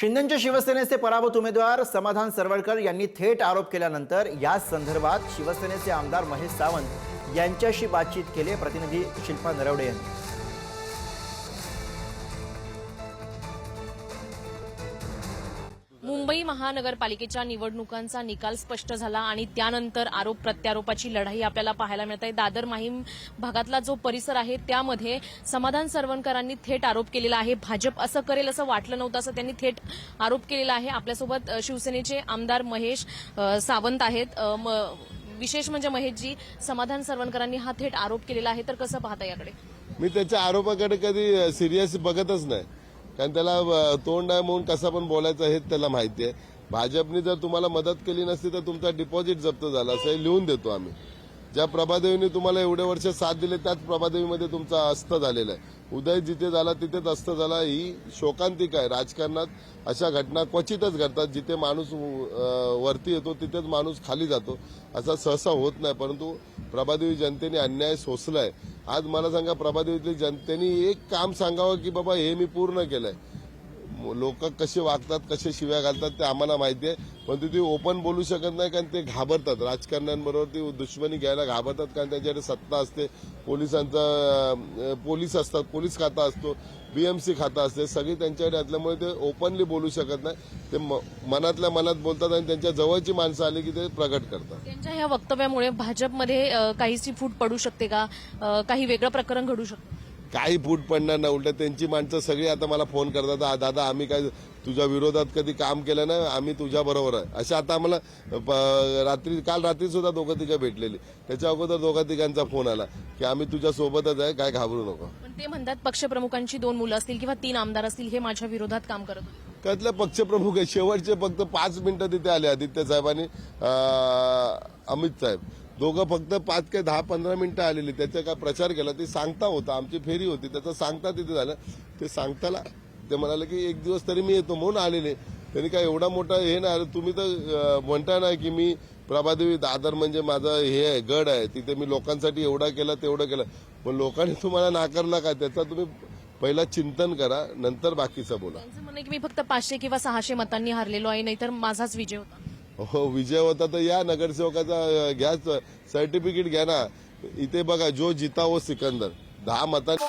शिंदेंच्या शिवसेनेचे पराभूत उमेदवार समाधान सरवळकर यांनी थेट आरोप केल्यानंतर या संदर्भात शिवसेनेचे आमदार महेश सावंत यांच्याशी बातचीत केली। प्रतिनिधी शिल्पा नरवडे यांनी मुंबई महानगरपालिकेच्या निवडणुकांचा निकाल स्पष्ट झाला आणि त्यानंतर आरोप प्रत्यारोपाची लढाई आपल्याला पाहायला मिळते। दादर माहीम भागातला जो परिसर आहे त्यामध्ये समाधान सरवणकरांनी थेट आरोप केलेला आहे। भाजप असं करेल असं वाटलं नव्हतं, असं त्यांनी थेट आरोप केलेला आहे। आपल्यासोबत शिवसेनेचे आमदार महेश सावंत आहेत। विशेष म्हणजे महेशजी, समाधान सरवणकरांनी हा थेट आरोप केलेला आहे, तर कसं पाहता याकडे? मी त्याच्या आरोपाकडे कधी सिरियस बघतच नाही, कारण त्याला तोंड आहे म्हणून कसं पण बोलायचं हे त्याला माहिती आहे। भाजपने जर तुम्हाला मदत केली नसती तर तुमचा डिपॉझिट जप्त झाला असं हे लिहून देतो आम्ही। ज्या प्रभादेवीने तुम्हाला एवढे वर्ष साथ दिले त्याच प्रभादेवीमध्ये तुमचा अस्त झालेला आहे। उदय जिथे झाला तिथेच अस्त झाला। ही शोकांतिका आहे। राजकारणात अशा घटना क्वचितच घडतात, जिथे माणूस वरती येतो तिथेच माणूस खाली जातो, असा सहसा होत नाही। परंतु प्रभादेवी जनतेने अन्याय सोसलाय। आज मला सांगा, प्रभादेवीतली जनतेने एक काम सांगावं की बाबा हे मी पूर्ण केलंय। लोक कसे वागतात, कसे शिव्या घालतात ते आम्हाला माहिती आहे, पण ते ओपन बोलू शकत नाही, कारण ते घाबरतात। राजकारण्यांबरोबर ते दुश्मनी घ्यायला घाबरतात, कारण त्यांच्याकडे सत्ता असते, पोलीस असतात, पोलीस खाता असतो, बीएमसी खाता असते, सगळी त्यांच्याकडे असल्यामुळे ते ओपनली बोलू शकत नाही। ते मनातल्या मनात बोलतात आणि त्यांच्या जवळची माणसं आली की ते प्रगट करतात। त्यांच्या ह्या वक्तव्यामुळे भाजपमध्ये काहीशी फूट पडू शकते का? काही वेगळं प्रकरण घडू शकतं? काही फूट पडणार नाही, उलट त्यांची माणसं सगळी आता मला फोन करतात, दादा आम्ही काय तुझ्या विरोधात कधी काम केलं नाही, आम्ही तुझ्या बरोबर आहे, अशा आता आम्हाला काल रात्री सुद्धा दोघं तिघं भेटलेली। त्याच्या अगोदर दोघा तिघांचा फोन आला की आम्ही तुझ्या सोबतच आहे, काय घाबरू नको। पण ते म्हणतात पक्षप्रमुखांची 2 मुलं असतील किंवा 3 आमदार असतील, हे माझ्या विरोधात काम करत होते। त्यातल्या पक्षप्रमुख आहे, शेवटचे फक्त 5 मिनिटं तिथे आले आदित्य साहेब आणि अमित साहेब, दोघं फक्त 5 ते 10-15 मिनिटं आलेली। त्याचा काय प्रचार केला ते सांगता होता, आमची फेरी होती, त्याचं सांगता तिथे झालं। ते सांगताला ते म्हणाले की एक दिवस तरी मी येतो म्हणून आलेले। त्यांनी काय एवढा मोठा हे नाही, तुम्ही तर म्हणता ना की मी प्रभादेवी दादर म्हणजे माझा हे आहे, गड आहे, तिथे मी लोकांसाठी एवढा केला तेवढं केलं, पण लोकांनी तुम्हाला नाकारला काय, त्याचा तुम्ही पहिला चिंतन करा, नंतर बाकीचं बोला। त्यांचं म्हणणं की मी फक्त 500 किंवा 600 मतांनी हारलेलो आहे, नाहीतर माझाच विजय होता। हो, विजय होता तर या नगरसेवकाचा घ्या सर्टिफिकेट घ्या ना। इथे बघा, जो जिता वो सिकंदर, 10 मतांनी